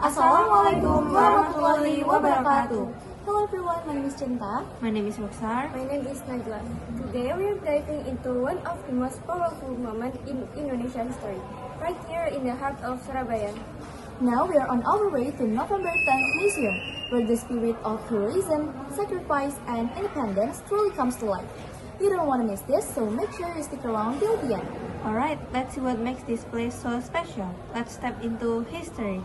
Assalamualaikum warahmatullahi wabarakatuh. Hello everyone, my name is Cinta. My name is Mukhtar. My name is Najla. Today we are diving into one of the most powerful moments in Indonesian history, right here in the heart of Surabaya. Now we are on our way to November 10th Museum, where the spirit of heroism, sacrifice, and independence truly comes to life. You don't want to miss this, so make sure you stick around till the end. Alright, let's see what makes this place so special. Let's step into history.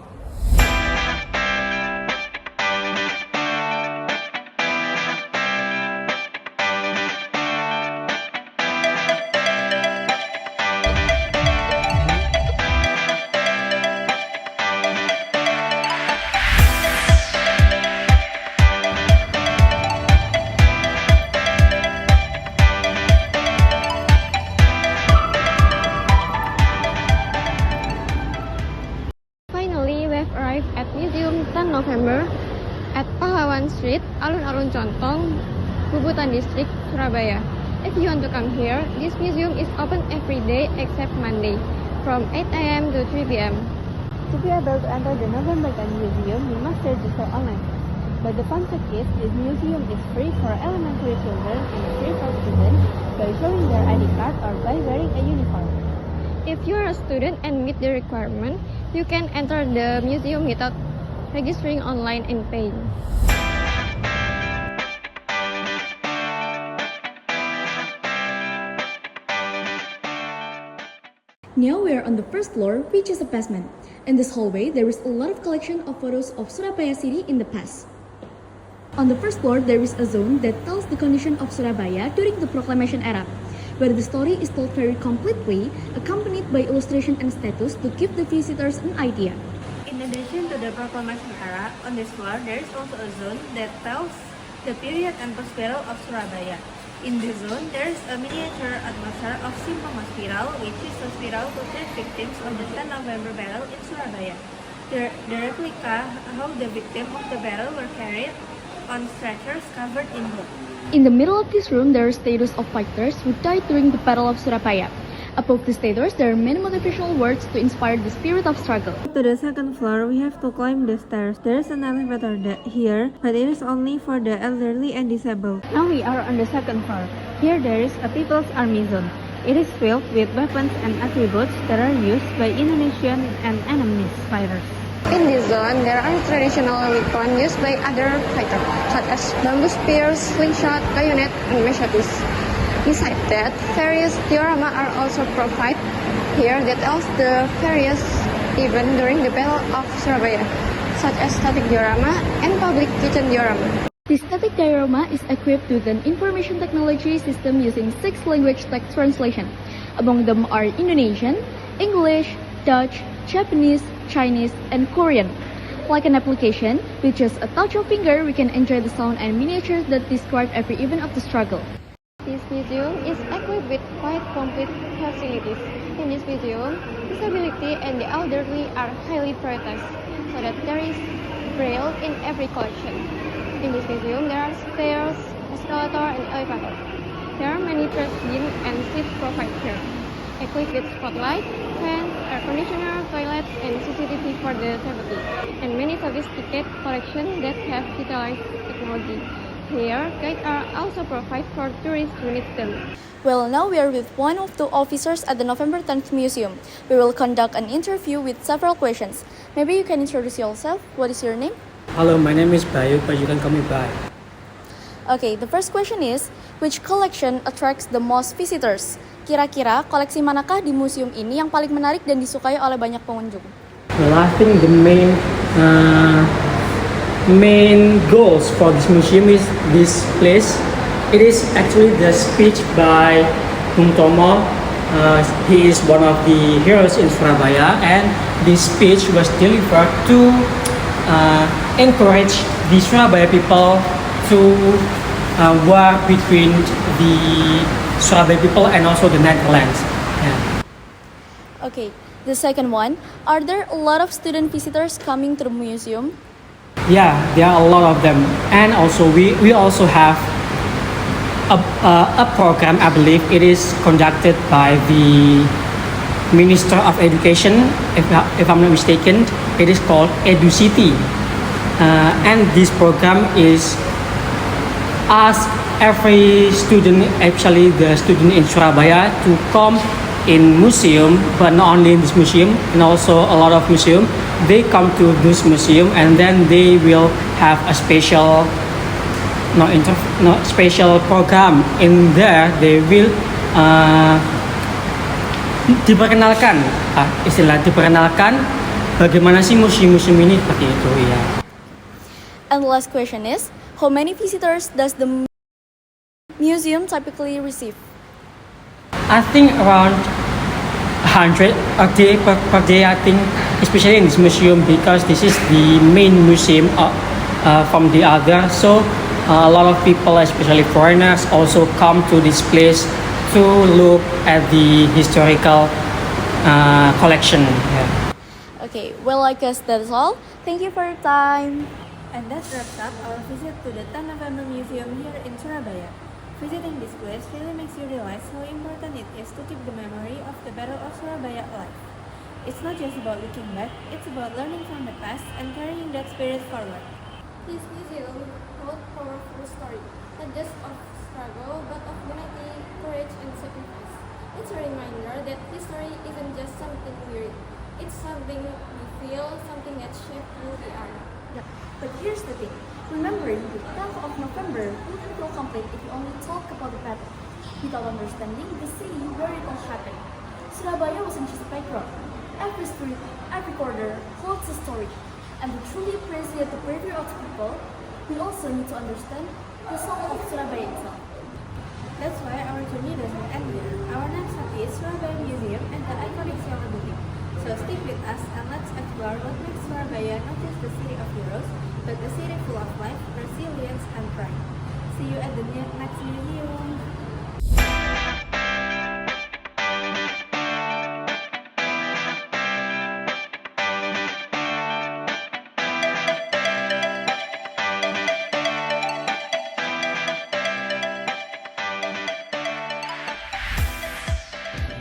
Finally, we've arrived at Museum 10 November at Pahlawan Street, Alun-Alun Contong, Bubutan District, Surabaya. If you want to come here, this museum is open every day except Monday, from 8 a.m. to 3 p.m. To be able to enter the November 10 Museum, you must register online. But the fun fact is, this museum is free for elementary children and free for students by showing their ID card or by wearing a uniform. If you are a student and meet the requirement, you can enter the museum without registering online and paying. Now we are on the first floor, which is a basement. In this hallway, there is a lot of collection of photos of Surabaya city in the past. On the first floor, there is a zone that tells the condition of Surabaya during the proclamation era, where the story is told very completely, accompanied by illustration and statues to give the visitors an idea. In addition to the proclamation era, on this floor there is also a zone that tells the period and post-battle of Surabaya. In this zone, there is a miniature atmosphere of Simpang Hospital, which is hospital to treat victims of the 10 November battle in Surabaya. The replica how the victims of the battle were carried on stretchers covered in blood. In the middle of this room, there are statues of fighters who died during the Battle of Surabaya. Above the statues, there are many motivational words to inspire the spirit of struggle. To the second floor, we have to climb the stairs. There is an elevator here, but it is only for the elderly and disabled. Now we are on the second floor. Here there is a People's Army Zone. It is filled with weapons and attributes that are used by Indonesian and enemies fighters. In this zone, there are traditional weapons used by other fighters, such as bamboo spears, slingshot, bayonet, and machetes. Besides that, various diorama are also provided here that tells the various events during the Battle of Surabaya, such as static diorama and public kitchen diorama. The static diorama is equipped with an information technology system using 6 language text translation. Among them are Indonesian, English, Dutch, Japanese, Chinese, and Korean. Like an application, with just a touch of finger, we can enjoy the sound and miniatures that describe every event of the struggle. This museum is equipped with quite complete facilities. In this museum, disability and the elderly are highly prioritized, so that there is braille in every collection. In this museum, there are stairs, escalator, and elevator. There are many trash bins and seats provided here, equipped with spotlight, fans, air conditioner, toilets, and CCTV for the safety, and many sophisticated collections that have utilized technology. Here, guides are also provided for tourists who need them. Well, now we are with one of the officers at the November 10th Museum. We will conduct an interview with several questions. Maybe you can introduce yourself. What is your name? Hello, my name is Bayu, but you can call me Bay. Okay, the first question is, which collection attracts the most visitors? Kira-kira koleksi manakah di museum ini yang paling menarik dan disukai oleh banyak pengunjung? Well, I think the main goals for this museum is this place. It is actually the speech by Bung Tomo. He is one of the heroes in Surabaya, and this speech was delivered to encourage the Surabaya people to war between the Surabaya people and also the Netherlands. Yeah. Okay, the second one, are there a lot of student visitors coming to the museum? Yeah, there are a lot of them, and also we also have a program. I believe it is conducted by the Minister of Education, if I'm not mistaken. It is called EduCity. And this program is ask every student, actually the student in Surabaya, to come in museum, but not only in this museum, and also a lot of museum. They come to this museum and then they will have a special special program in there. They will diperkenalkan bagaimana sih museum-museum ini seperti itu ya. And the last question is, how many visitors does the museum typically receive? I think around 100 a day per day, I think, especially in this museum, because this is the main museum from the other. So a lot of people, especially foreigners, also come to this place to look at the historical collection. Yeah. Okay, well, I guess that's all. Thank you for your time. And that wraps up our visit to the 10 November Museum here in Surabaya. Visiting this place really makes you realize how important it is to keep the memory of the Battle of Surabaya alive. It's not just about looking back, it's about learning from the past and carrying that spirit forward. This museum holds powerful story, not just of struggle, but of unity, courage, and sacrifice. It's a reminder that history isn't just something we read. It's something we feel, something that shapes who we are. Yeah, but here's the thing. Remembering the 10th of November wouldn't feel complete if you only talk about the battle, without understanding the city where it all happened. Surabaya wasn't just a background. Every street, every corner holds a story. And to truly appreciate the bravery of the people, we also need to understand the soul of Surabaya itself. That's why our journey doesn't end here. Our next stop is Surabaya Museum and the iconic Silver Building. So stick with us and let's explore what makes Surabaya not just the city of heroes, but a city full of life, resilience, and pride. See you at the next museum.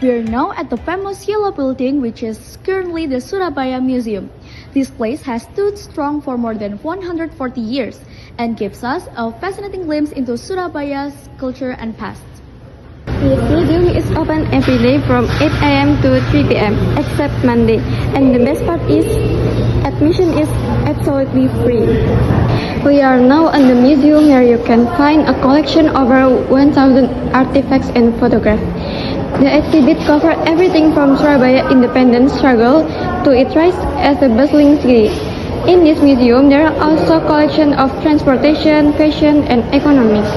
We are now at the famous yellow building, which is currently the Surabaya Museum. This place has stood strong for more than 140 years and gives us a fascinating glimpse into Surabaya's culture and past. This museum is open every day from 8 a.m. to 3 p.m. except Monday, and the best part is admission is absolutely free. We are now in the museum where you can find a collection of over 1,000 artifacts and photographs. The exhibit covers everything from Surabaya independence struggle to its rise as a bustling city. In this museum, there are also collections of transportation, fashion, and economics.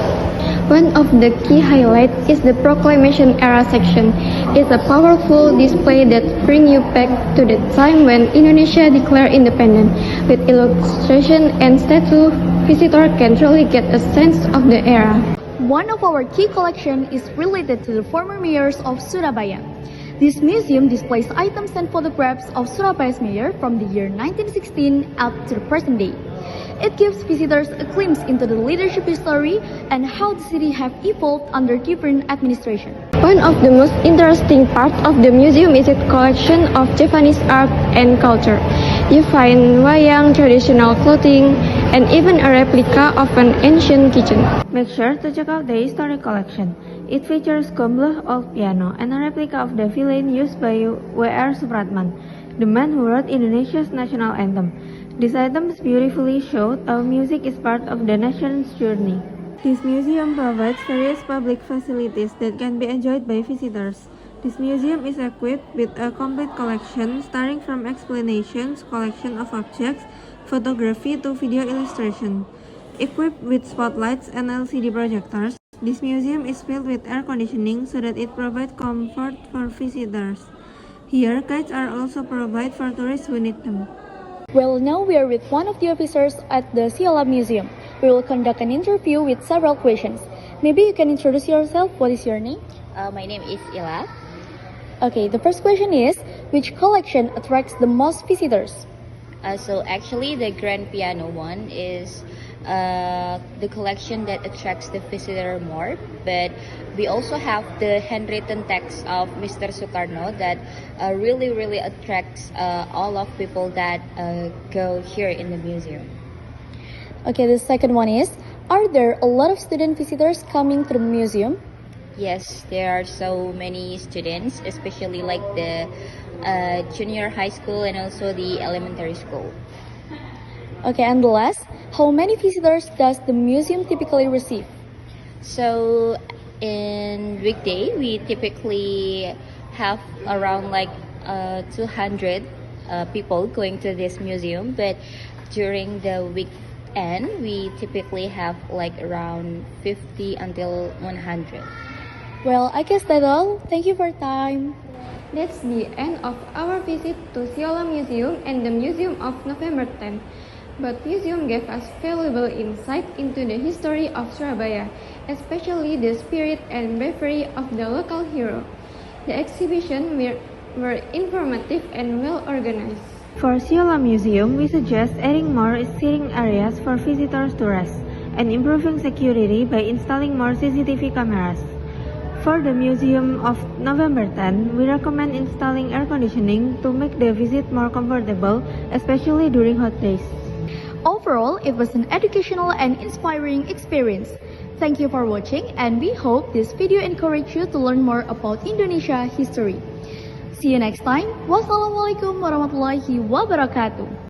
One of the key highlights is the Proclamation Era section. It's a powerful display that brings you back to the time when Indonesia declared independence. With illustration and statue, visitors can truly get a sense of the era. One of our key collections is related to the former mayors of Surabaya. This museum displays items and photographs of Surabaya's mayor from the year 1916 up to the present day. It gives visitors a glimpse into the leadership history and how the city have evolved under different administration. One of the most interesting parts of the museum is its collection of Japanese art and culture. You find wayang, traditional clothing, and even a replica of an ancient kitchen. Make sure to check out the historic collection. It features Gomloh old piano and a replica of the violin used by W.R. Supratman, the man who wrote Indonesia's national anthem. These items beautifully show how music is part of the nation's journey. This museum provides various public facilities that can be enjoyed by visitors. This museum is equipped with a complete collection starting from explanations, collection of objects, photography to video illustration. Equipped with spotlights and LCD projectors, this museum is filled with air conditioning so that it provides comfort for visitors. Here, guides are also provided for tourists who need them. Well, now we are with one of the officers at the Siala Museum. We will conduct an interview with several questions. Maybe you can introduce yourself. What is your name? My name is Okay, the first question is, which collection attracts the most visitors? So actually, the grand piano one is the collection that attracts the visitor more. But we also have the handwritten text of Mr. Sukarno that really attracts all of people that go here in the museum. Okay, the second one is, are there a lot of student visitors coming to the museum? Yes, there are so many students, especially like the junior high school and also the elementary school. Okay, and the last, how many visitors does the museum typically receive? So in weekday, we typically have around like 200 people going to this museum, but during the weekend, we typically have like around 50 until 100. Well, I guess that's all. Thank you for your time. That's the end of our visit to Siola Museum and the Museum of November 10th. But museum gave us valuable insight into the history of Surabaya, especially the spirit and bravery of the local hero. The exhibition were informative and well organized. For Siola Museum, we suggest adding more seating areas for visitors to rest and improving security by installing more CCTV cameras. For the Museum of November 10, we recommend installing air conditioning to make the visit more comfortable, especially during hot days. Overall, it was an educational and inspiring experience. Thank you for watching, and we hope this video encouraged you to learn more about Indonesia history. See you next time. Wassalamualaikum warahmatullahi wabarakatuh.